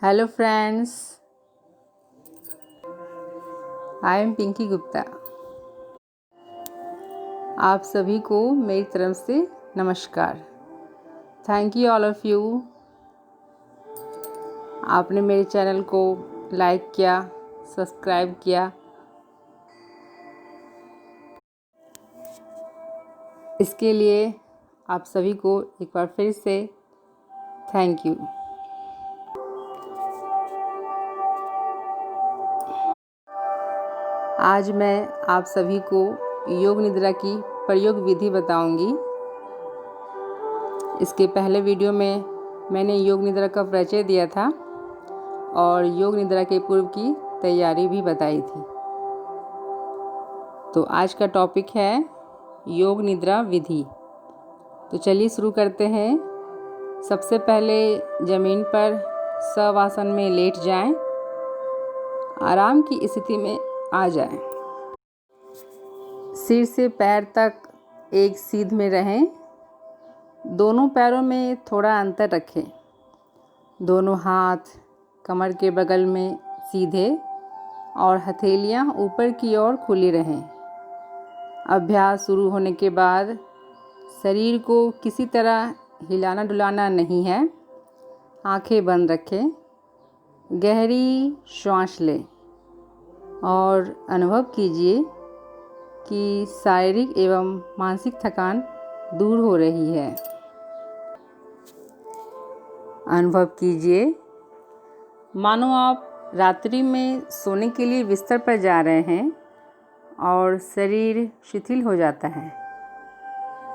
Hello friends, I am Pinky Gupta. आप सभी को मेरी तरफ से नमस्कार। Thank you all of you. आपने मेरे चैनल को लाइक किया, सब्सक्राइब किया। इसके लिए आप सभी को एक बार फिर से थैंक यू। आज मैं आप सभी को योग निद्रा की प्रयोग विधि बताऊंगी। इसके पहले वीडियो में मैंने योग निद्रा का परिचय दिया था और योग निद्रा के पूर्व की तैयारी भी बताई थी। तो आज का टॉपिक है योग निद्रा विधि। तो चलिए शुरू करते हैं। सबसे पहले ज़मीन पर शवासन में लेट जाएं, आराम की स्थिति में आ जाएं। सिर से पैर तक एक सीध में रहें। दोनों पैरों में थोड़ा अंतर रखें। दोनों हाथ कमर के बगल में सीधे और हथेलियां ऊपर की ओर खुली रहें। अभ्यास शुरू होने के बाद शरीर को किसी तरह हिलाना डुलाना नहीं है। आंखें बंद रखें। गहरी श्वास लें और अनुभव कीजिए कि शारीरिक एवं मानसिक थकान दूर हो रही है। अनुभव कीजिए मानो आप रात्रि में सोने के लिए बिस्तर पर जा रहे हैं और शरीर शिथिल हो जाता है।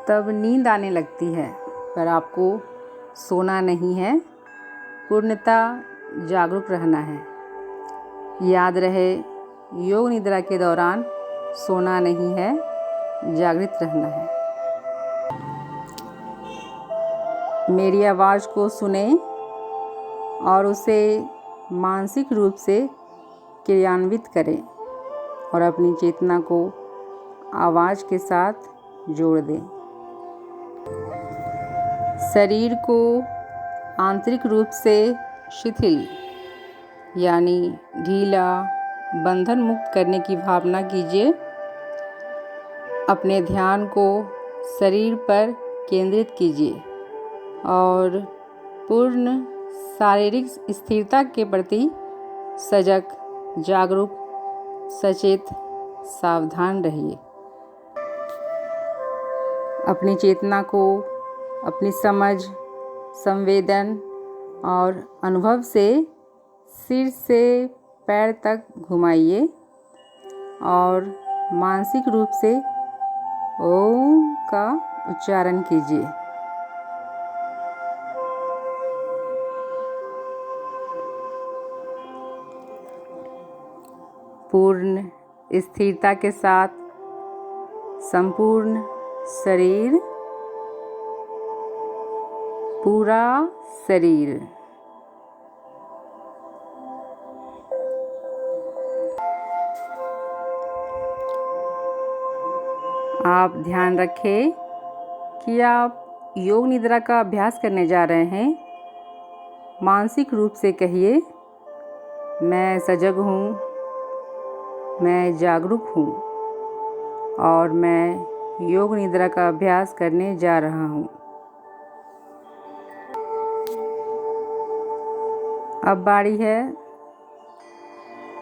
तब नींद आने लगती है, पर आपको सोना नहीं है, पूर्णतः जागरूक रहना है। याद रहे, योग निद्रा के दौरान सोना नहीं है, जागृत रहना है। मेरी आवाज़ को सुने और उसे मानसिक रूप से क्रियान्वित करें और अपनी चेतना को आवाज़ के साथ जोड़ दें। शरीर को आंतरिक रूप से शिथिल यानी ढीला, बंधन मुक्त करने की भावना कीजिए। अपने ध्यान को शरीर पर केंद्रित कीजिए और पूर्ण शारीरिक स्थिरता के प्रति सजग, जागरूक, सचेत, सावधान रहिए। अपनी चेतना को अपनी समझ, संवेदन और अनुभव से सिर से पैर तक घुमाइए और मानसिक रूप से ओम का उच्चारण कीजिए। पूर्ण स्थिरता के साथ संपूर्ण शरीर, पूरा शरीर। आप ध्यान रखें कि आप योग निद्रा का अभ्यास करने जा रहे हैं। मानसिक रूप से कहिए, मैं सजग हूँ, मैं जागरूक हूँ और मैं योग निद्रा का अभ्यास करने जा रहा हूँ। अब बारी है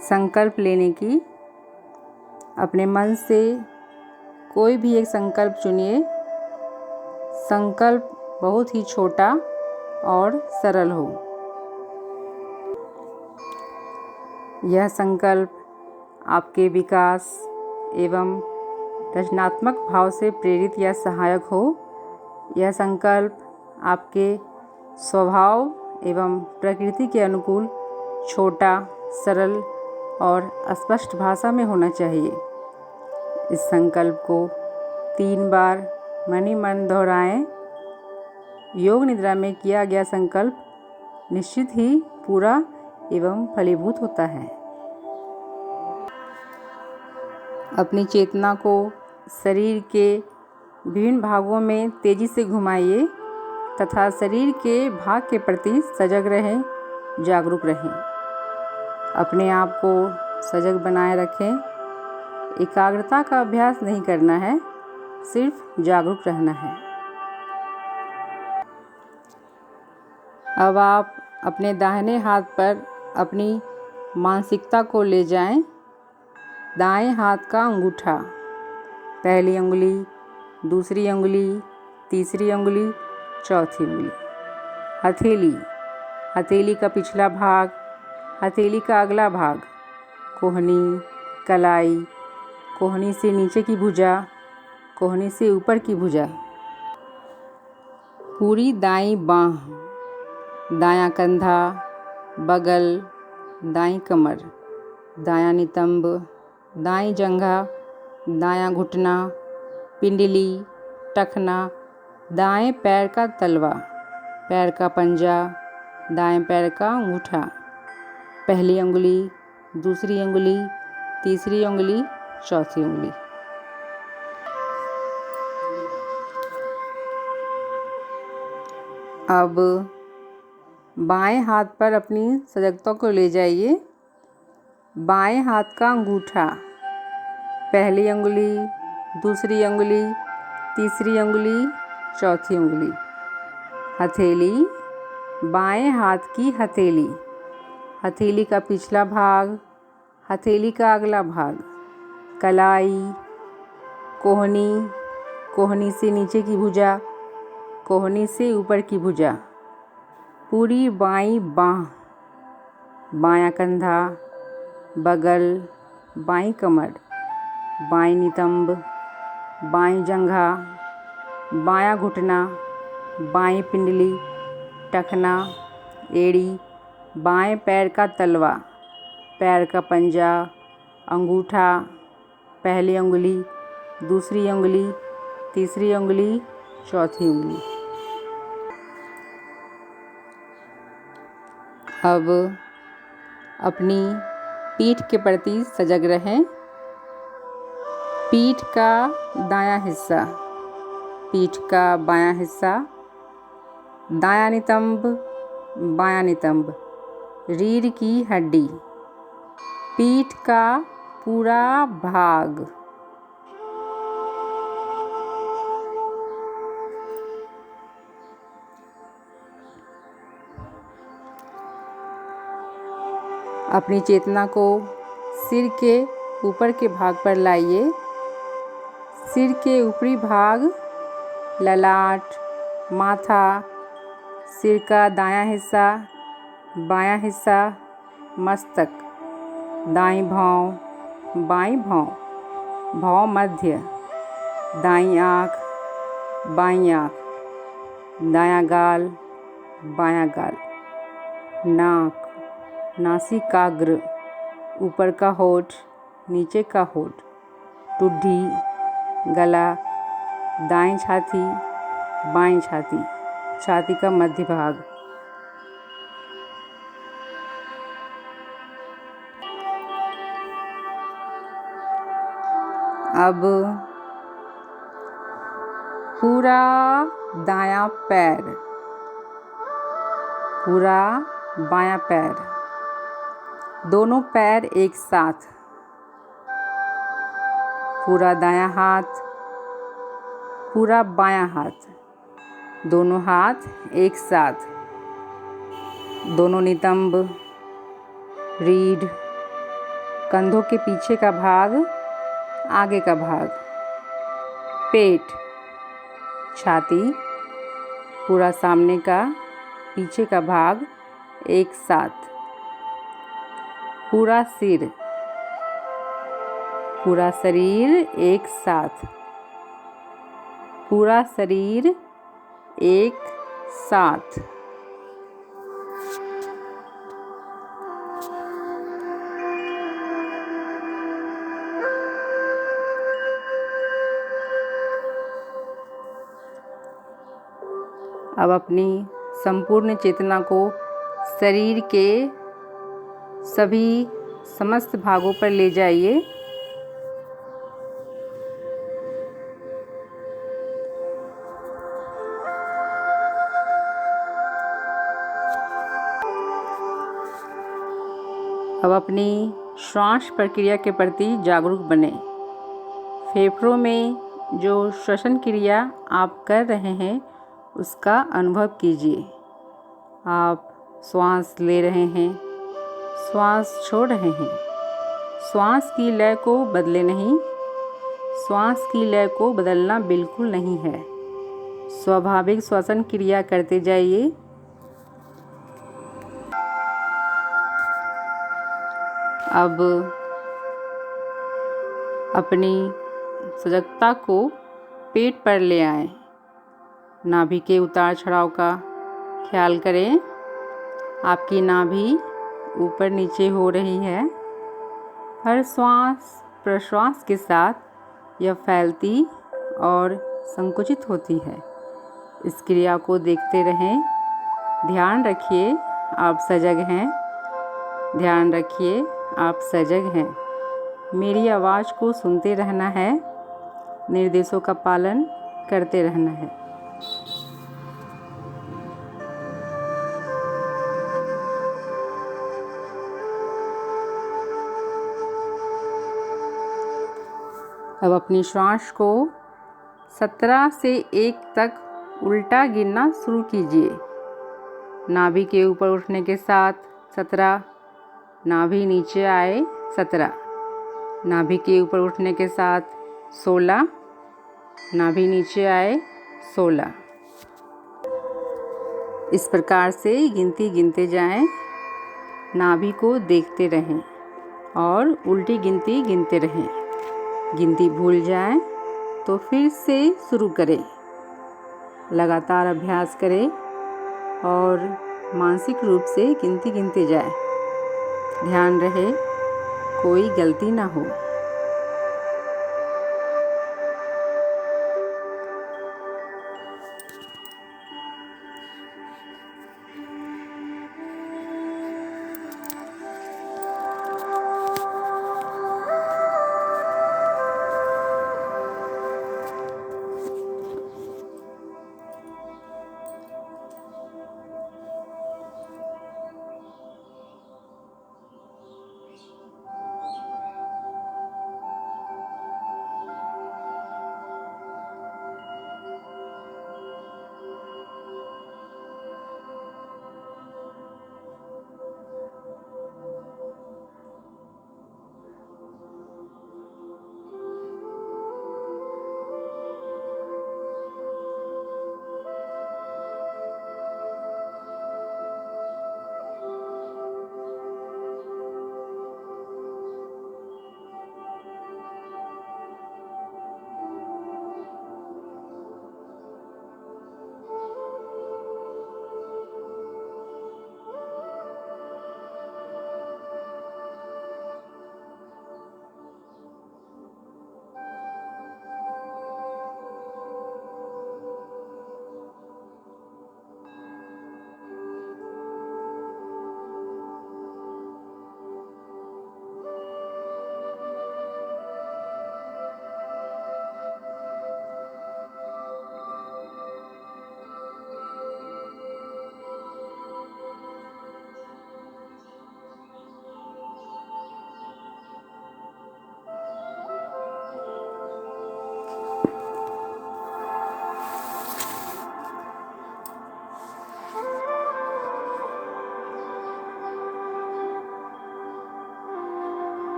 संकल्प लेने की। अपने मन से कोई भी एक संकल्प चुनिए। संकल्प बहुत ही छोटा और सरल हो। यह संकल्प आपके विकास एवं रचनात्मक भाव से प्रेरित या सहायक हो। यह संकल्प आपके स्वभाव एवं प्रकृति के अनुकूल छोटा, सरल और स्पष्ट भाषा में होना चाहिए। इस संकल्प को 3 बार मन ही मन दोहराएं। योग निद्रा में किया गया संकल्प निश्चित ही पूरा एवं फलीभूत होता है। अपनी चेतना को शरीर के विभिन्न भागों में तेजी से घुमाइए तथा शरीर के भाग के प्रति सजग रहें जागरूक रहें। अपने आप को सजग बनाए रखें। एकाग्रता का अभ्यास नहीं करना है, सिर्फ जागरूक रहना है। अब आप अपने दाहिने हाथ पर अपनी मानसिकता को ले जाएं। दाएं हाथ का अंगूठा, पहली उंगली, दूसरी उंगली, तीसरी उंगली, चौथी उंगली। हथेली, हथेली का पिछला भाग, हथेली का अगला भाग, कोहनी, कलाई, कोहनी से नीचे की भुजा, कोहनी से ऊपर की भुजा। पूरी दाईं बाँह, दायां कंधा, बगल, दाईं कमर, दायां नितंब, दाईं जंघा, दायां घुटना, पिंडली, टखना, दाएं पैर का तलवा, पैर का पंजा, दाएं पैर का अंगूठा, पहली उंगली, दूसरी उंगली, तीसरी उंगली, चौथी उंगली। अब बाएं हाथ पर अपनी सजगता को ले जाइए। बाएं हाथ का अंगूठा, पहली उंगली, दूसरी उंगली, तीसरी उंगली, चौथी उंगली। हथेली, बाएं हाथ की हथेली, हथेली का पिछला भाग, हथेली का अगला भाग, कलाई, कोहनी, कोहनी से नीचे की भुजा, कोहनी से ऊपर की भुजा। पूरी बाईं बाँह, बायां कंधा, बगल, बाईं कमर, बाईं नितंब, बाईं जंघा, बायां घुटना, बाईं पिंडली, टखना, एड़ी, बाएं पैर का तलवा, पैर का पंजा, अंगूठा, पहली उंगली, दूसरी उंगली, तीसरी उंगली, चौथी उंगली। अब अपनी पीठ के प्रति सजग रहें। पीठ का दायां हिस्सा, पीठ का बायां हिस्सा, दायां नितंब, बायां नितंब, रीढ़ की हड्डी, पीठ का पूरा भाग। अपनी चेतना को सिर के ऊपर के भाग पर लाइए। सिर के ऊपरी भाग, ललाट, माथा, सिर का दायां हिस्सा, बायां हिस्सा, मस्तक, दाईं भौं, बाईं भौं, भौं मध्य, दाईं आँख, बाईं आँख, दायां गाल, बायां गाल, नाक, नासिकाग्र, ऊपर का होठ, नीचे का होठ, ठुड्डी, गला, दाईं छाती, बाईं छाती, छाती का मध्य भाग। अब पूरा दायां पैर, पूरा बायां पैर, दोनों पैर एक साथ, पूरा दायां हाथ, पूरा बायां हाथ, दोनों हाथ एक साथ, दोनों नितंब, रीढ़, कंधों के पीछे का भाग, आगे का भाग, पेट, छाती, पूरा सामने का, पीछे का भाग एक साथ, पूरा सिर, पूरा शरीर एक साथ, पूरा शरीर एक साथ। अब अपनी संपूर्ण चेतना को शरीर के सभी समस्त भागों पर ले जाइए। अब अपनी श्वास प्रक्रिया के प्रति जागरूक बने। फेफड़ों में जो श्वसन क्रिया आप कर रहे हैं उसका अनुभव कीजिए। आप श्वास ले रहे हैं, श्वास छोड़ रहे हैं। श्वास की लय को बदले नहीं। श्वास की लय को बदलना बिल्कुल नहीं है। स्वाभाविक श्वसन क्रिया करते जाइए। अब अपनी सजगता को पेट पर ले आएं। नाभि के उतार चढ़ाव का ख्याल करें। आपकी नाभि ऊपर नीचे हो रही है। हर श्वास प्रश्वास के साथ यह फैलती और संकुचित होती है। इस क्रिया को देखते रहें। ध्यान रखिए आप सजग हैं। ध्यान रखिए आप सजग हैं। मेरी आवाज़ को सुनते रहना है। निर्देशों का पालन करते रहना है। अब अपनी श्वास को 17 से 1 तक उल्टा गिनना शुरू कीजिए। नाभि के ऊपर उठने के साथ 17, नाभि नीचे आए 17, नाभि के ऊपर उठने के साथ 16, नाभि नीचे आए 16। इस प्रकार से गिनती गिनते जाएं। नाभि को देखते रहें और उल्टी गिनती गिनते रहें। गिनती भूल जाएं तो फिर से शुरू करें। लगातार अभ्यास करें और मानसिक रूप से गिनती गिनते जाएं। ध्यान रहे कोई गलती ना हो।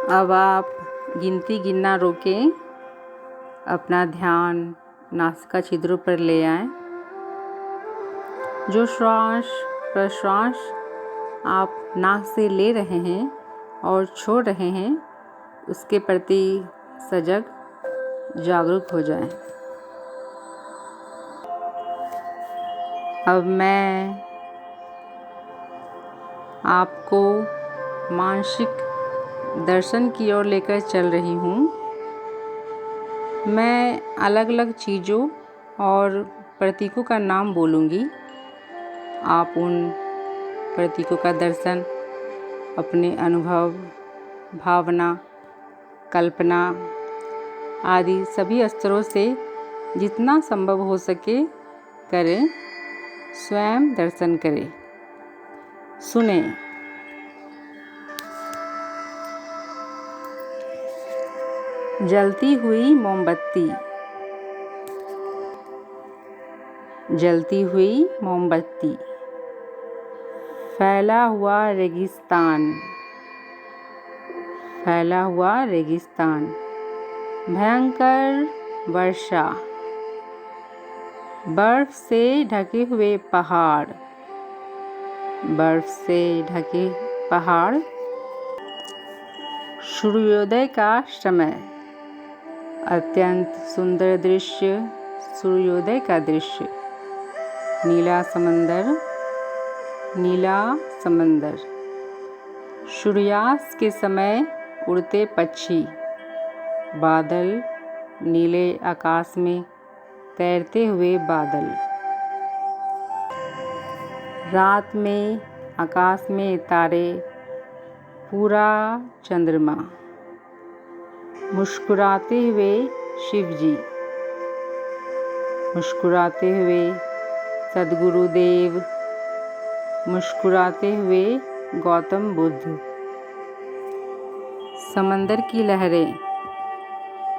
अब आप गिनती गिनना रोकें, अपना ध्यान नासिका छिद्रों पर ले आएं। जो श्वास प्रश्वास आप नाक से ले रहे हैं और छोड़ रहे हैं, उसके प्रति सजग जागरूक हो जाएं। अब मैं आपको मानसिक दर्शन की ओर लेकर चल रही हूँ। मैं अलग अलग चीज़ों और प्रतीकों का नाम बोलूँगी। आप उन प्रतीकों का दर्शन अपने अनुभव, भावना, कल्पना आदि सभी स्तरों से जितना संभव हो सके करें, स्वयं दर्शन करें। सुने। जलती हुई मोमबत्ती, जलती हुई मोमबत्ती। फैला हुआ रेगिस्तान, फैला हुआ रेगिस्तान। भयंकर वर्षा, बर्फ से ढके हुए पहाड़, बर्फ से ढके पहाड़। सूर्योदय का समय, अत्यंत सुंदर दृश्य, सूर्योदय का दृश्य। नीला समंदर, नीला समंदर। सूर्यास्त के समय उड़ते पक्षी, बादल, नीले आकाश में तैरते हुए बादल। रात में आकाश में तारे, पूरा चंद्रमा। मुस्कुराते हुए शिवजी, मुस्कुराते हुए सद्गुरुदेव, मुस्कुराते हुए गौतम बुद्ध। समंदर की लहरें,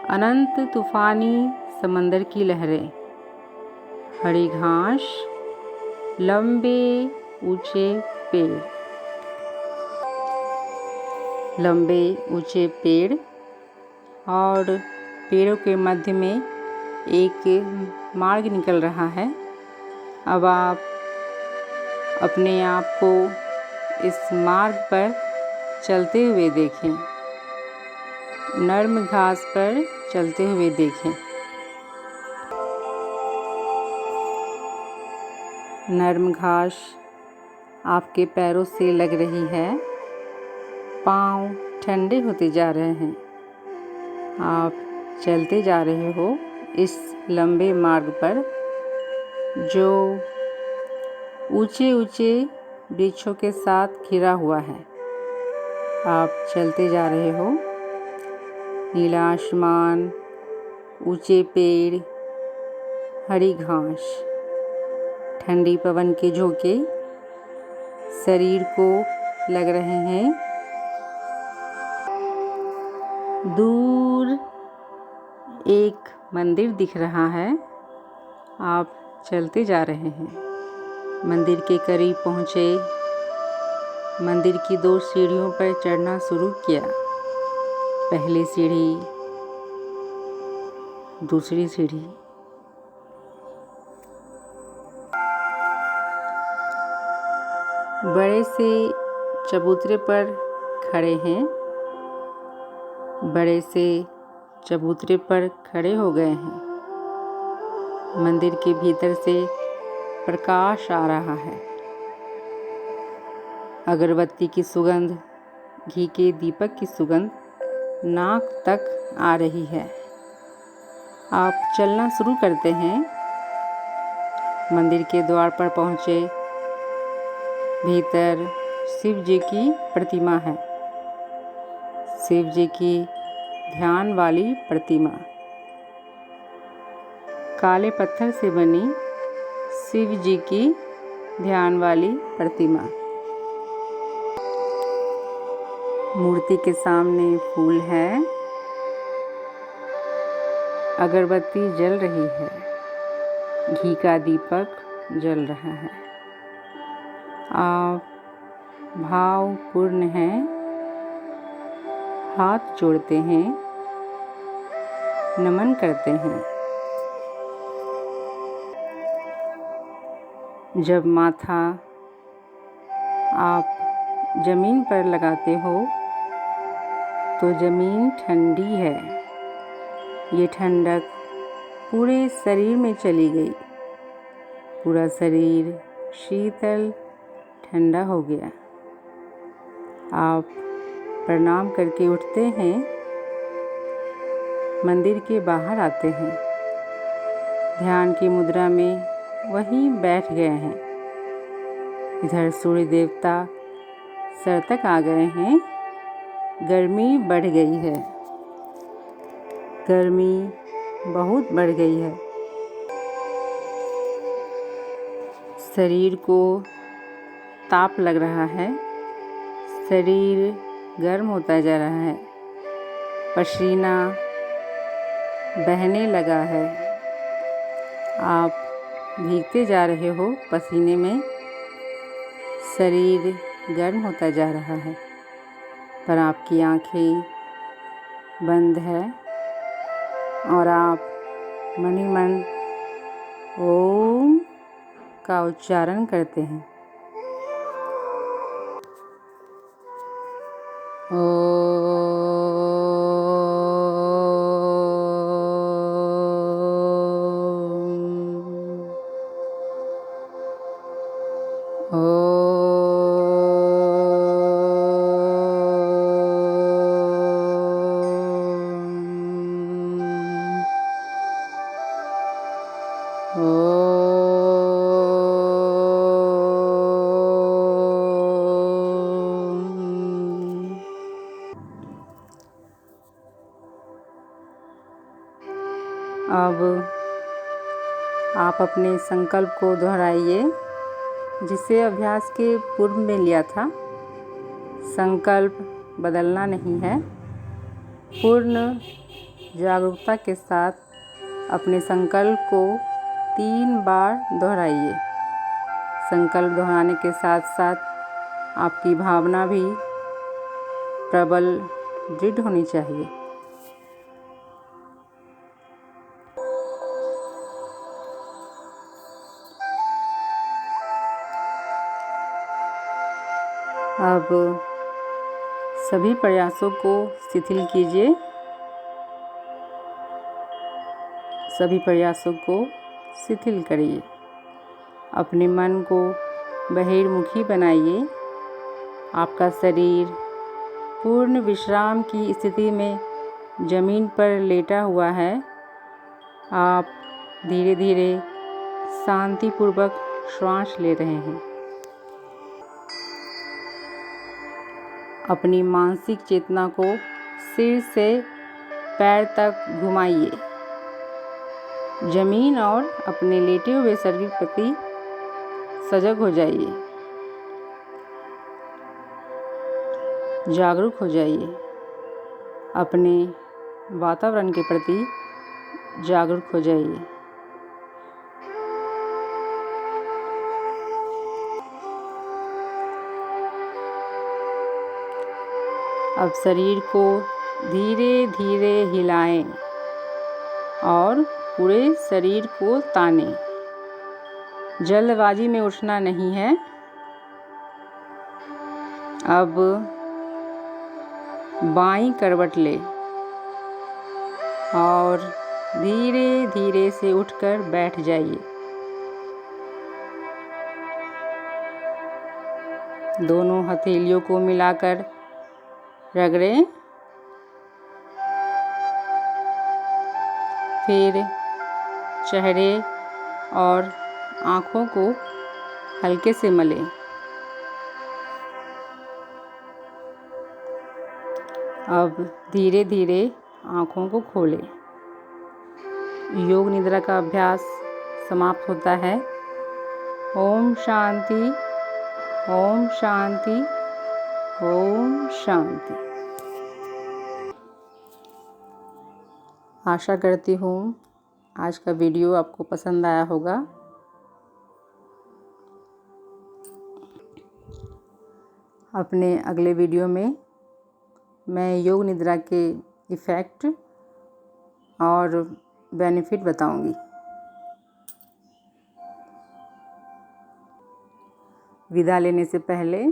अनंत तूफानी समंदर की लहरें। हरी घास, लंबे ऊंचे पेड़, लंबे ऊंचे पेड़ और पेड़ों के मध्य में एक मार्ग निकल रहा है। अब आप अपने आप को इस मार्ग पर चलते हुए देखें, नर्म घास पर चलते हुए देखें। नर्म घास आपके पैरों से लग रही है, पाँव ठंडे होते जा रहे हैं। आप चलते जा रहे हो इस लंबे मार्ग पर जो ऊंचे ऊंचे वृक्षों के साथ घिरा हुआ है। आप चलते जा रहे हो, नीला आसमान, ऊंचे पेड़, हरी घास, ठंडी पवन के झोंके शरीर को लग रहे हैं। दूर एक मंदिर दिख रहा है। आप चलते जा रहे हैं, मंदिर के करीब पहुँचे, मंदिर की 2 सीढ़ियों पर चढ़ना शुरू किया। पहली सीढ़ी, दूसरी सीढ़ी। बड़े से चबूतरे पर खड़े हैं, बड़े से चबूतरे पर खड़े हो गए हैं। मंदिर के भीतर से प्रकाश आ रहा है। अगरबत्ती की सुगंध, घी के दीपक की सुगंध नाक तक आ रही है। आप चलना शुरू करते हैं। मंदिर के द्वार पर पहुँचे, भीतर शिव जी की प्रतिमा है। शिव जी की ध्यान वाली प्रतिमा, काले पत्थर से बनी शिव जी की ध्यान वाली प्रतिमा। मूर्ति के सामने फूल है, अगरबत्ती जल रही है, घी का दीपक जल रहा है। आप भावपूर्ण हैं, हाथ जोड़ते हैं, नमन करते हैं। जब माथा आप ज़मीन पर लगाते हो तो ज़मीन ठंडी है। ये ठंडक पूरे शरीर में चली गई। पूरा शरीर शीतल ठंडा हो गया। आप प्रणाम करके उठते हैं, मंदिर के बाहर आते हैं। ध्यान की मुद्रा में वहीं बैठ गए हैं। इधर सूर्य देवता सर तक आ गए हैं। गर्मी बढ़ गई है। गर्मी बहुत बढ़ गई है। शरीर को ताप लग रहा है। शरीर गर्म होता जा रहा है। पसीना बहने लगा है। आप भीगते जा रहे हो पसीने में। शरीर गर्म होता जा रहा है, पर आपकी आँखें बंद है और आप मन ही मन ओम का उच्चारण करते हैं। अब आप अपने संकल्प को दोहराइए जिसे अभ्यास के पूर्व में लिया था। संकल्प बदलना नहीं है। पूर्ण जागरूकता के साथ अपने संकल्प को 3 बार दोहराइए। संकल्प दोहराने के साथ साथ आपकी भावना भी प्रबल दृढ़ होनी चाहिए। अब सभी प्रयासों को शिथिल कीजिए। सभी प्रयासों को शिथिल करिए। अपने मन को बहिर्मुखी बनाइए। आपका शरीर पूर्ण विश्राम की स्थिति में ज़मीन पर लेटा हुआ है। आप धीरे धीरे शांतिपूर्वक श्वास ले रहे हैं। अपनी मानसिक चेतना को सिर से पैर तक घुमाइए। ज़मीन और अपने लेटे हुए शरीर के प्रति सजग हो जाइए। जागरूक हो जाइए। अपने वातावरण के प्रति जागरूक हो जाइए। अब शरीर को धीरे धीरे हिलाएं और पूरे शरीर को तानें। जल्दबाजी में उठना नहीं है। अब बाईं करवट ले और धीरे धीरे से उठकर बैठ जाइए। दोनों हथेलियों को मिलाकर रगड़ें। फिर चेहरे और आँखों को हल्के से मलें। अब धीरे धीरे आँखों को खोलें। योग निद्रा का अभ्यास समाप्त होता है। ओम शांति, ओम शांति, ओम शांति। आशा करती हूँ आज का वीडियो आपको पसंद आया होगा। अपने अगले वीडियो में मैं योग निद्रा के इफ़ेक्ट और बेनिफिट बताऊंगी। विदा लेने से पहले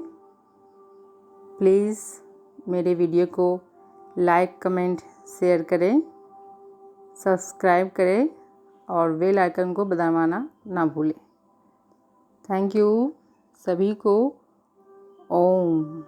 प्लीज़ मेरे वीडियो को लाइक, कमेंट, शेयर करें, सब्सक्राइब करें और बेल आइकन को दबाना ना भूलें। थैंक यू सभी को। ओम।